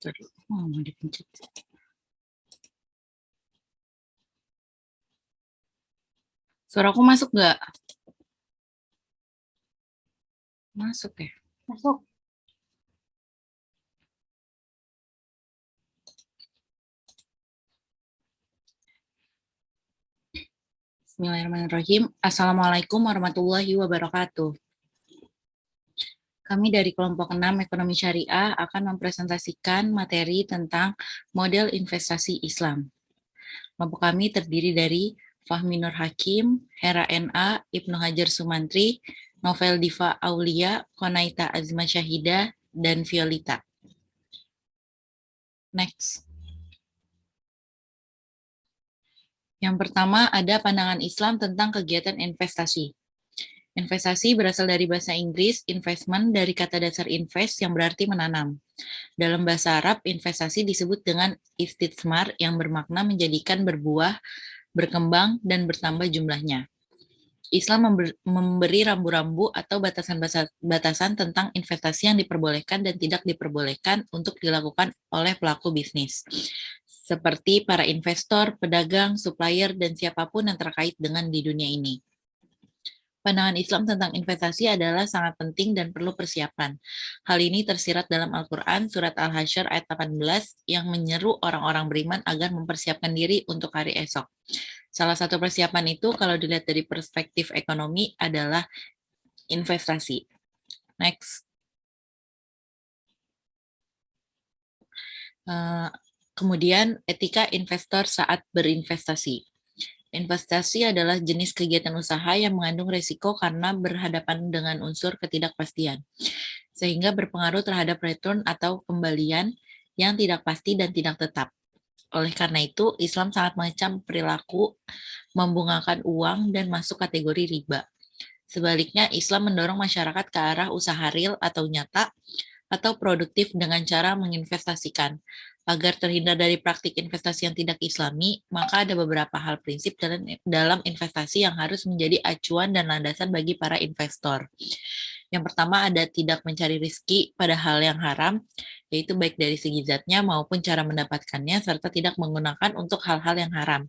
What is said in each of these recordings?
Terus, mau dipencet. Suaraku masuk nggak? Masuk ya? Masuk. Bismillahirrahmanirrahim. Assalamualaikum warahmatullahi wabarakatuh. Kami dari kelompok 6 Ekonomi Syariah akan mempresentasikan materi tentang model investasi Islam. Kelompok kami terdiri dari Fahmi Nur Hakim, Hera N.A., Ibnu Hajar Sumantri, Novel Diva Aulia, Konaita Azma Syahida, dan Violita. Next. Yang pertama ada pandangan Islam tentang kegiatan investasi. Investasi berasal dari bahasa Inggris, investment dari kata dasar invest yang berarti menanam. Dalam bahasa Arab, investasi disebut dengan istitsmar yang bermakna menjadikan berbuah, berkembang, dan bertambah jumlahnya. Islam memberi rambu-rambu atau batasan tentang investasi yang diperbolehkan dan tidak diperbolehkan untuk dilakukan oleh pelaku bisnis, seperti para investor, pedagang, supplier, dan siapapun yang terkait dengan di dunia ini. Pandangan Islam tentang investasi adalah sangat penting dan perlu persiapan. Hal ini tersirat dalam Al-Quran, Surat Al-Hasyr ayat 18, yang menyeru orang-orang beriman agar mempersiapkan diri untuk hari esok. Salah satu persiapan itu, kalau dilihat dari perspektif ekonomi, adalah investasi. Next. Kemudian, etika investor saat berinvestasi. Investasi adalah jenis kegiatan usaha yang mengandung risiko karena berhadapan dengan unsur ketidakpastian, sehingga berpengaruh terhadap return atau kembalian yang tidak pasti dan tidak tetap. Oleh karena itu, Islam sangat mengecam perilaku membungakan uang dan masuk kategori riba. Sebaliknya, Islam mendorong masyarakat ke arah usaha real atau nyata atau produktif dengan cara menginvestasikan. Agar terhindar dari praktik investasi yang tidak islami, maka ada beberapa hal prinsip dalam investasi yang harus menjadi acuan dan landasan bagi para investor. Yang pertama ada tidak mencari rezeki pada hal yang haram, yaitu baik dari segi zatnya maupun cara mendapatkannya, serta tidak menggunakan untuk hal-hal yang haram.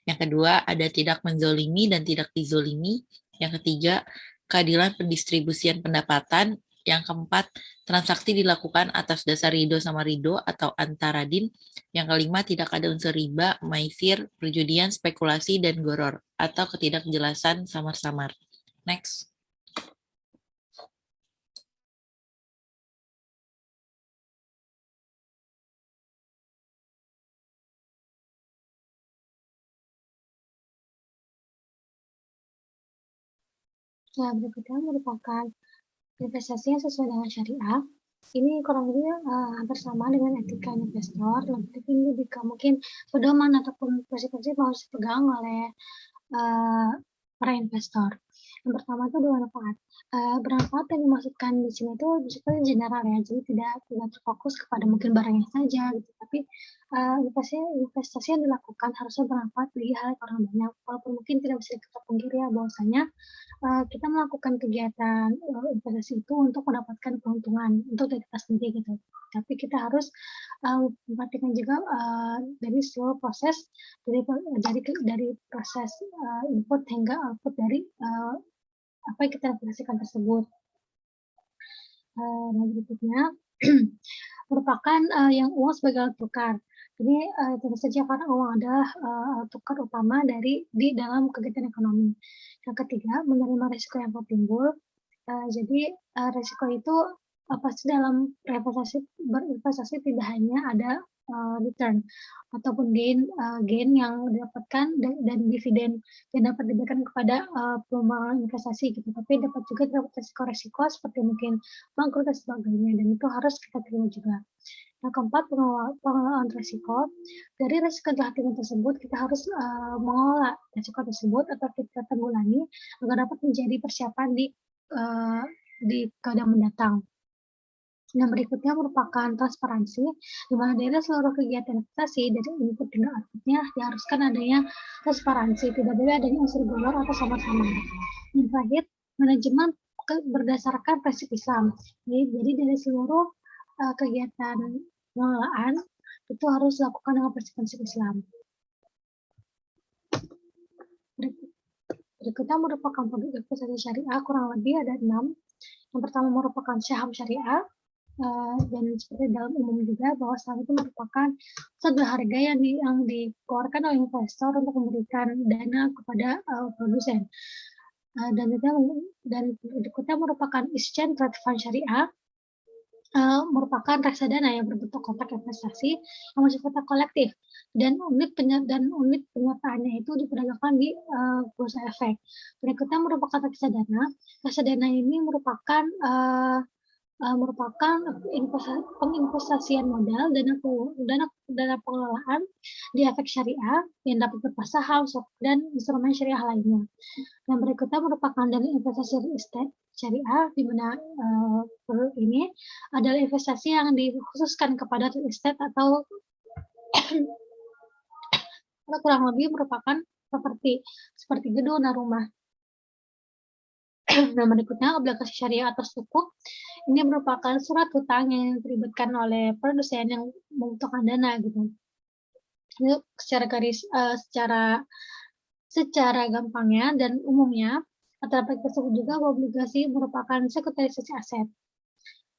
Yang kedua ada tidak menzolimi dan tidak dizolimi. Yang ketiga, keadilan pendistribusian pendapatan. Yang keempat, transaksi dilakukan atas dasar ridho sama ridho atau antaradin. Yang kelima, tidak ada unsur riba, maisir, perjudian, spekulasi, dan goror, atau ketidakjelasan samar-samar. Next. Nah, berikutnya merupakan investasi yang sesuai dengan syariah. Ini kurang lebih hampir sama dengan etika investor, tapi ini juga mungkin pedoman ataupun prinsip-prinsip harus dipegang oleh para investor. Yang pertama itu bermanfaat. Bermanfaat yang dimaksudkan di sini itu bersifat general ya, jadi tidak terfokus kepada mungkin barangnya saja, gitu. Tapi investasi yang dilakukan harusnya bermanfaat bagi hal orang banyak, walaupun mungkin tidak bisa kita pungkiri ya bahwasanya kita melakukan kegiatan investasi itu untuk mendapatkan keuntungan untuk diri kita sendiri gitu. Tapi kita harus memperhatikan juga dari seluruh proses dari proses input hingga output dari apa yang kita investasikan tersebut. Berikutnya merupakan yang uang sebagai alat tukar. Jadi tentu saja karena uang adalah alat tukar utama di dalam kegiatan ekonomi. Yang ketiga, menerima risiko yang timbul. Jadi risiko itu pasti dalam berinvestasi tidak hanya ada return ataupun gain yang didapatkan dan dividen yang dapat diberikan kepada pengembangan investasi gitu, tapi dapat juga terdapat risiko-risiko seperti mungkin bangkrut dan sebagainya, dan itu harus kita terima juga. Yang keempat, pengelolaan risiko. Dari risiko yang telah tersebut, kita harus mengelola risiko tersebut atau kita tanggulangi agar dapat menjadi persiapan di keadaan mendatang. Yang berikutnya merupakan transparansi, di mana dari seluruh kegiatan investasi, dari input dan outputnya diharuskan adanya transparansi, tidak boleh adanya unsur gelap atau sama-sama. Yang terakhir, manajemen berdasarkan prinsip Islam. Jadi dari seluruh kegiatan pengelolaan itu harus dilakukan dengan prinsip-prinsip Islam. Berikutnya merupakan produk investasi syariah, kurang lebih ada 6. Yang pertama merupakan saham syariah, dan seperti dalam umum juga bahwa saham itu merupakan suatu harga yang dikeluarkan oleh investor untuk memberikan dana kepada produsen. Dan berikutnya merupakan exchange trade fund syariah, merupakan reksadana yang berbentuk kontrak investasi yang bersifat kolektif dan unit penyertaannya itu diperdagangkan di bursa efek. Berikutnya merupakan reksadana. Reksadana ini merupakan penginvestasian modal dana pengelolaan di efek syariah yang dapat berupa saham dan instrumen syariah lainnya. Yang berikutnya merupakan dana investasi real estate syariah, di mana produk ini adalah investasi yang dikhususkan kepada real estate atau kurang lebih merupakan properti seperti gedung dan rumah. Nah, berikutnya obligasi syariah atau sukuk. Ini merupakan surat hutang yang diterbitkan oleh produsen yang membutuhkan dana gitu. Ini secara gampangnya dan umumnya atau tersebut juga obligasi merupakan sekuritisasi aset.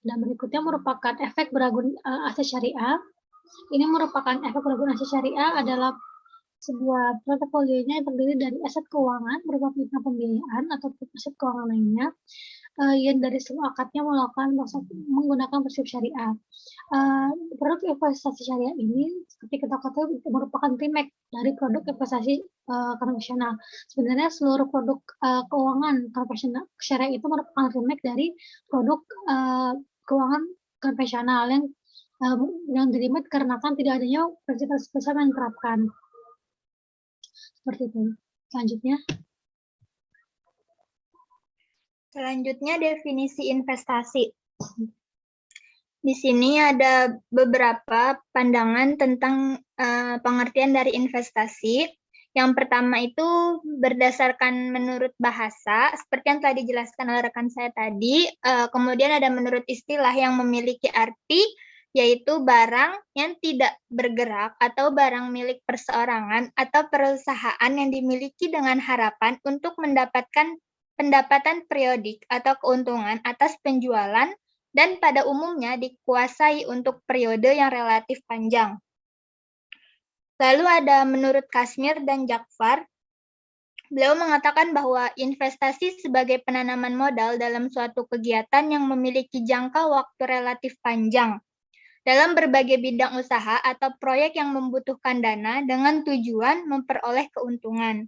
Dan berikutnya merupakan efek beragun aset syariah. Ini merupakan efek beragun aset syariah adalah sebuah portofolionya yang terdiri dari aset keuangan berupa piutang pembiayaan atau aset keuangan lainnya yang dari seluruh akadnya menggunakan prinsip syariah. Produk investasi syariah ini seperti kita ketahui merupakan remake dari produk investasi konvensional. Sebenarnya seluruh produk keuangan konvensional syariah itu merupakan remake dari produk keuangan konvensional yang remake karena kan tidak adanya prinsip-prinsip yang diterapkan. Seperti itu. Selanjutnya definisi investasi. Di sini ada beberapa pandangan tentang pengertian dari investasi. Yang pertama itu berdasarkan menurut bahasa, seperti yang telah dijelaskan oleh rekan saya tadi. Kemudian ada menurut istilah yang memiliki arti, yaitu barang yang tidak bergerak atau barang milik perseorangan atau perusahaan yang dimiliki dengan harapan untuk mendapatkan pendapatan periodik atau keuntungan atas penjualan dan pada umumnya dikuasai untuk periode yang relatif panjang. Lalu ada menurut Kashmir dan Jafar, beliau mengatakan bahwa investasi sebagai penanaman modal dalam suatu kegiatan yang memiliki jangka waktu relatif panjang dalam berbagai bidang usaha atau proyek yang membutuhkan dana dengan tujuan memperoleh keuntungan.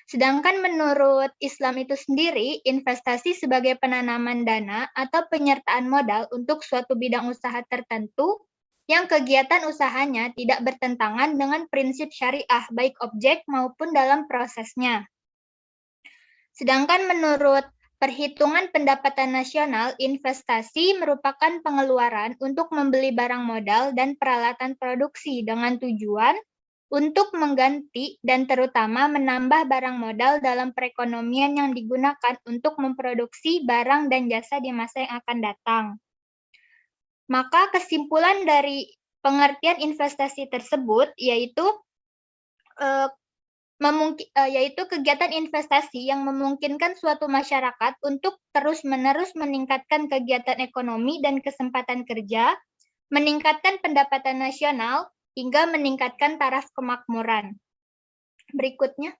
Sedangkan menurut Islam itu sendiri, investasi sebagai penanaman dana atau penyertaan modal untuk suatu bidang usaha tertentu yang kegiatan usahanya tidak bertentangan dengan prinsip syariah, baik objek maupun dalam prosesnya. Sedangkan menurut perhitungan pendapatan nasional, investasi merupakan pengeluaran untuk membeli barang modal dan peralatan produksi dengan tujuan untuk mengganti dan terutama menambah barang modal dalam perekonomian yang digunakan untuk memproduksi barang dan jasa di masa yang akan datang. Maka kesimpulan dari pengertian investasi tersebut yaitu kegiatan investasi yang memungkinkan suatu masyarakat untuk terus-menerus meningkatkan kegiatan ekonomi dan kesempatan kerja, meningkatkan pendapatan nasional, hingga meningkatkan taraf kemakmuran. Berikutnya.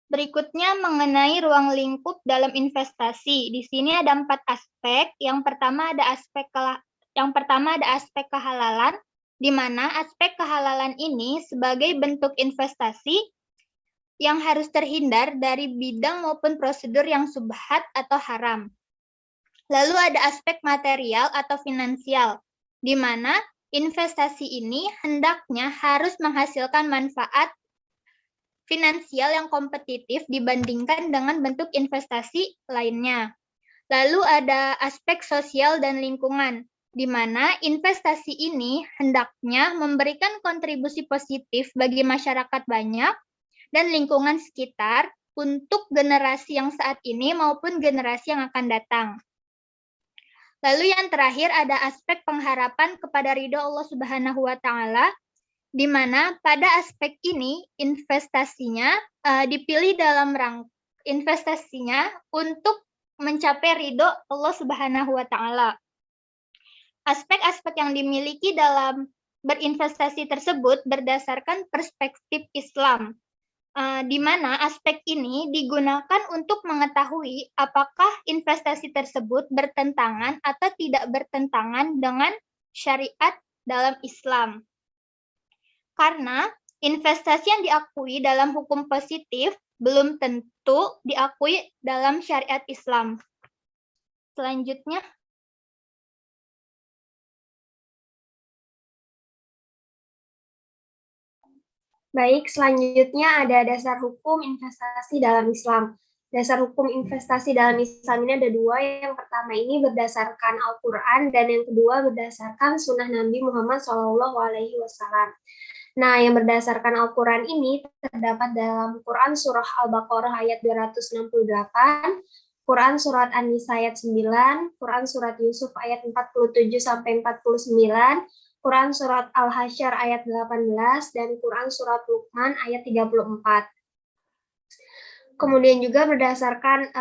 Berikutnya mengenai ruang lingkup dalam investasi. Di sini ada 4 aspek. Yang pertama ada aspek kehalalan, di mana aspek kehalalan ini sebagai bentuk investasi yang harus terhindar dari bidang maupun prosedur yang subhat atau haram. Lalu ada aspek material atau finansial, di mana investasi ini hendaknya harus menghasilkan manfaat finansial yang kompetitif dibandingkan dengan bentuk investasi lainnya. Lalu ada aspek sosial dan lingkungan, di mana investasi ini hendaknya memberikan kontribusi positif bagi masyarakat banyak dan lingkungan sekitar untuk generasi yang saat ini maupun generasi yang akan datang. Lalu yang terakhir ada aspek pengharapan kepada ridho Allah Subhanahu wa Ta'ala, di mana pada aspek ini investasinya dipilih dalam investasinya untuk mencapai ridho Allah Subhanahu wa Ta'ala. Aspek-aspek yang dimiliki dalam berinvestasi tersebut berdasarkan perspektif Islam, di mana aspek ini digunakan untuk mengetahui apakah investasi tersebut bertentangan atau tidak bertentangan dengan syariat dalam Islam. Karena investasi yang diakui dalam hukum positif belum tentu diakui dalam syariat Islam. Selanjutnya, baik, selanjutnya ada dasar hukum investasi dalam Islam. Dasar hukum investasi dalam Islam ini ada dua. Yang pertama ini berdasarkan Al-Quran dan yang kedua berdasarkan Sunnah Nabi Muhammad SAW. Nah, yang berdasarkan Al-Quran ini terdapat dalam Quran Surah Al-Baqarah ayat 268, Quran Surat An-Nisa ayat 9, Quran Surat Yusuf ayat 47-49, Quran Surat Al-Hasyr ayat 18, dan Quran Surat Luqman ayat 34. Kemudian juga berdasarkan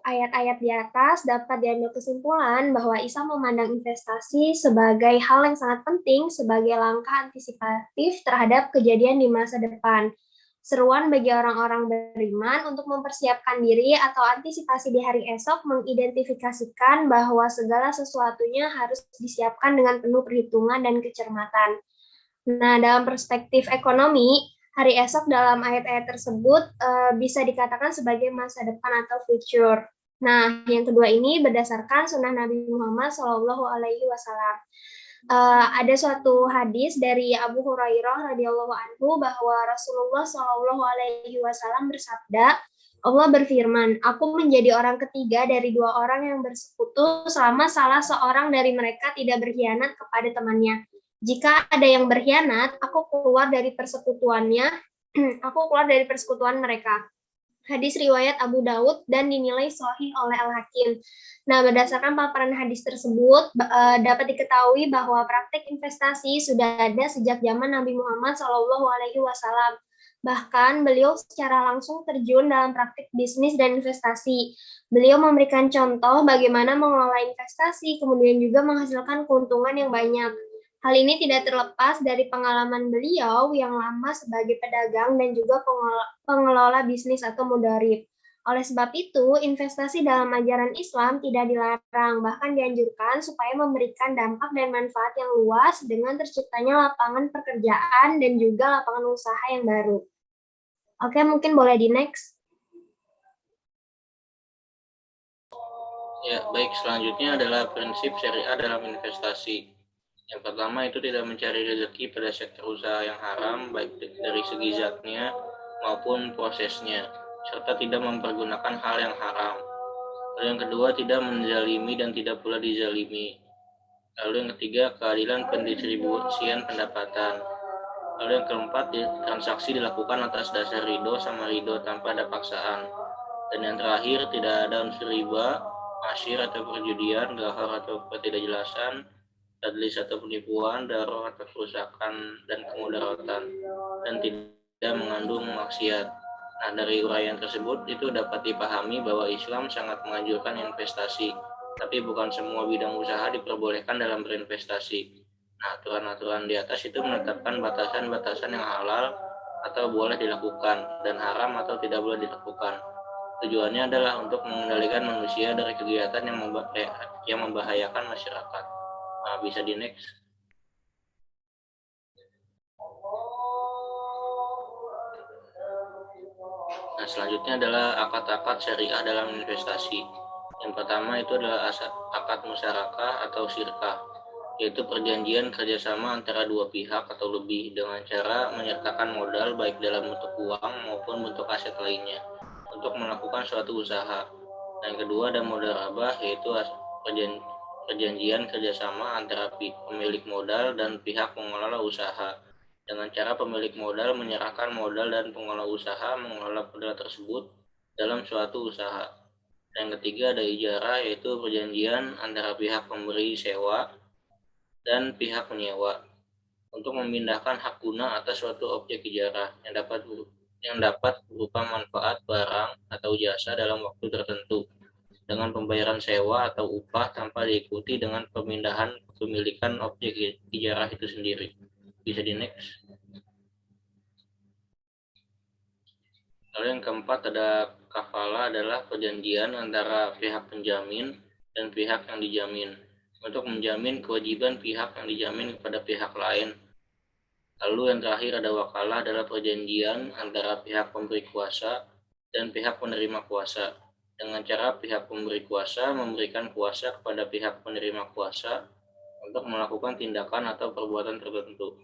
ayat-ayat di atas dapat diambil kesimpulan bahwa Islam memandang investasi sebagai hal yang sangat penting sebagai langkah antisipatif terhadap kejadian di masa depan. Seruan bagi orang-orang beriman untuk mempersiapkan diri atau antisipasi di hari esok mengidentifikasikan bahwa segala sesuatunya harus disiapkan dengan penuh perhitungan dan kecermatan. Nah, dalam perspektif ekonomi, hari esok dalam ayat-ayat tersebut bisa dikatakan sebagai masa depan atau future. Nah, yang kedua ini berdasarkan Sunnah Nabi Muhammad SAW. Ada suatu hadis dari Abu Hurairah radhiyallahu anhu bahwa Rasulullah SAW bersabda, Allah berfirman, aku menjadi orang ketiga dari dua orang yang bersekutu selama salah seorang dari mereka tidak berkhianat kepada temannya. Jika ada yang berkhianat, aku keluar dari persekutuannya, aku keluar dari persekutuan mereka. Hadis riwayat Abu Daud dan dinilai sahih oleh Al-Hakim. Nah, berdasarkan paparan hadis tersebut, dapat diketahui bahwa praktek investasi sudah ada sejak zaman Nabi Muhammad SAW. Bahkan beliau secara langsung terjun dalam praktik bisnis dan investasi. Beliau memberikan contoh bagaimana mengelola investasi, kemudian juga menghasilkan keuntungan yang banyak. Hal ini tidak terlepas dari pengalaman beliau yang lama sebagai pedagang dan juga pengelola bisnis atau mudharib. Oleh sebab itu, investasi dalam ajaran Islam tidak dilarang, bahkan dianjurkan supaya memberikan dampak dan manfaat yang luas dengan terciptanya lapangan pekerjaan dan juga lapangan usaha yang baru. Oke, mungkin boleh di next. Ya, baik. Selanjutnya adalah prinsip syariah dalam investasi. Yang pertama itu tidak mencari rezeki pada sektor usaha yang haram, baik dari segi zatnya maupun prosesnya, serta tidak mempergunakan hal yang haram. Lalu yang kedua, tidak menzalimi dan tidak pula dizalimi. Lalu yang ketiga, keadilan pendistribusian pendapatan. Lalu yang keempat, transaksi dilakukan atas dasar ridho sama ridho tanpa ada paksaan. Dan yang terakhir, tidak ada unsur riba, asyir atau perjudian, gahar atau ketidakjelasan, tadlis atau penipuan, daroh atau kerusakan dan kemudaratan, dan tidak mengandung maksiat. Nah, dari uraian tersebut itu dapat dipahami bahwa Islam sangat menganjurkan investasi, tapi bukan semua bidang usaha diperbolehkan dalam berinvestasi. Nah, aturan-aturan di atas itu menetapkan batasan-batasan yang halal atau boleh dilakukan dan haram atau tidak boleh dilakukan. Tujuannya adalah untuk mengendalikan manusia dari kegiatan yang membahayakan masyarakat. Nah, bisa di next. Nah, selanjutnya adalah akad-akad syariah dalam investasi. Yang pertama itu adalah akad musyarakah atau syirkah, yaitu perjanjian kerjasama antara dua pihak atau lebih dengan cara menyertakan modal baik dalam bentuk uang maupun bentuk aset lainnya untuk melakukan suatu usaha. Dan yang kedua ada mudharabah, yaitu perjanjian kerjasama antara pemilik modal dan pihak pengelola usaha dengan cara pemilik modal menyerahkan modal dan pengelola usaha mengelola modal tersebut dalam suatu usaha. Yang ketiga ada ijarah, yaitu perjanjian antara pihak pemberi sewa dan pihak menyewa untuk memindahkan hak guna atas suatu objek ijarah yang dapat berupa manfaat barang atau jasa dalam waktu tertentu dengan pembayaran sewa atau upah tanpa diikuti dengan pemindahan kepemilikan objek ijarah itu sendiri. Bisa di next. Lalu yang keempat ada kafala, adalah perjanjian antara pihak penjamin dan pihak yang dijamin untuk menjamin kewajiban pihak yang dijamin kepada pihak lain. Lalu yang terakhir ada wakalah, adalah perjanjian antara pihak pemberi kuasa dan pihak penerima kuasa dengan cara pihak pemberi kuasa memberikan kuasa kepada pihak penerima kuasa untuk melakukan tindakan atau perbuatan tertentu.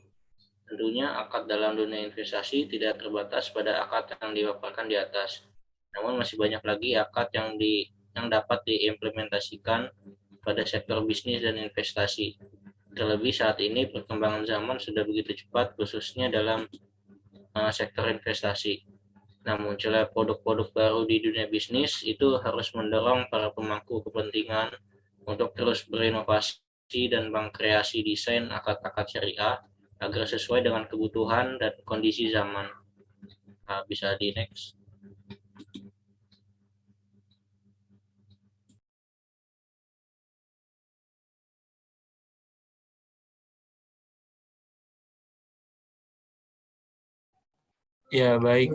Tentunya akad dalam dunia investasi tidak terbatas pada akad yang dipaparkan di atas. Namun masih banyak lagi akad yang dapat diimplementasikan pada sektor bisnis dan investasi. Terlebih saat ini perkembangan zaman sudah begitu cepat, khususnya dalam sektor investasi. Nah, munculnya produk-produk baru di dunia bisnis itu harus mendorong para pemangku kepentingan untuk terus berinovasi dan mengkreasi desain akad-akad syariah agar sesuai dengan kebutuhan dan kondisi zaman. Nah, bisa di next. Ya, baik.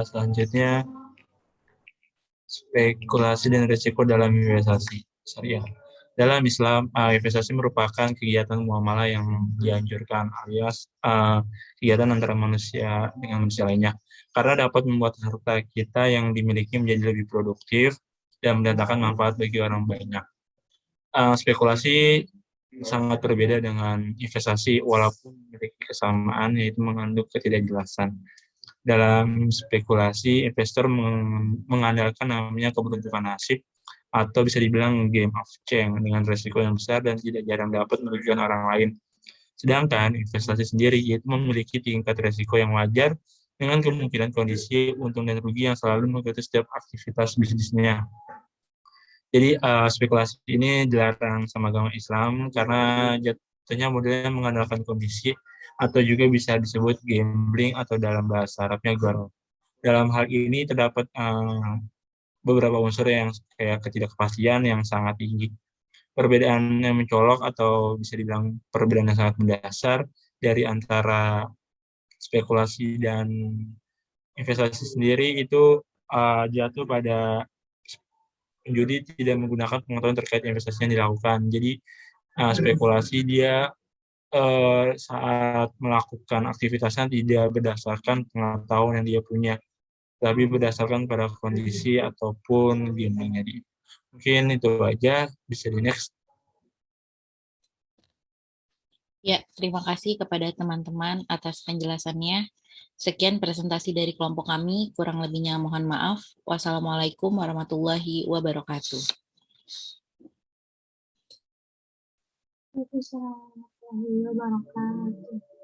Selanjutnya, spekulasi dan risiko dalam investasi syariah. Dalam Islam, investasi merupakan kegiatan muamalah yang dianjurkan, alias kegiatan antara manusia dengan manusia lainnya, karena dapat membuat harta kita yang dimiliki menjadi lebih produktif dan mendatangkan manfaat bagi orang banyak. Spekulasi sangat berbeda dengan investasi, walaupun memiliki kesamaan, yaitu mengandung ketidakjelasan. Dalam spekulasi, investor mengandalkan namanya keberuntungan nasib, atau bisa dibilang game of chance, dengan resiko yang besar dan tidak jarang dapat merugikan orang lain. Sedangkan investasi sendiri itu memiliki tingkat resiko yang wajar dengan kemungkinan kondisi untung dan rugi yang selalu mengikuti setiap aktivitas bisnisnya. Jadi spekulasi ini dilarang sama agama Islam karena jatuhnya modelnya mengandalkan kondisi, atau juga bisa disebut gambling atau dalam bahasa Arabnya gharar. Dalam hal ini terdapat beberapa unsur yang kayak ketidakpastian yang sangat tinggi. Perbedaan yang mencolok atau bisa dibilang perbedaan yang sangat mendasar dari antara spekulasi dan investasi sendiri itu jatuh pada penjudi tidak menggunakan pengetahuan terkait investasi yang dilakukan. Jadi spekulasi dia saat melakukan aktivitasnya tidak berdasarkan pengetahuan yang dia punya, tapi berdasarkan pada kondisi ataupun gamblingnya dia. Mungkin itu aja, bisa di next. Ya, terima kasih kepada teman-teman atas penjelasannya. Sekian presentasi dari kelompok kami, kurang lebihnya mohon maaf. Wassalamualaikum warahmatullahi wabarakatuh. Waalaikumsalam warahmatullahi wabarakatuh.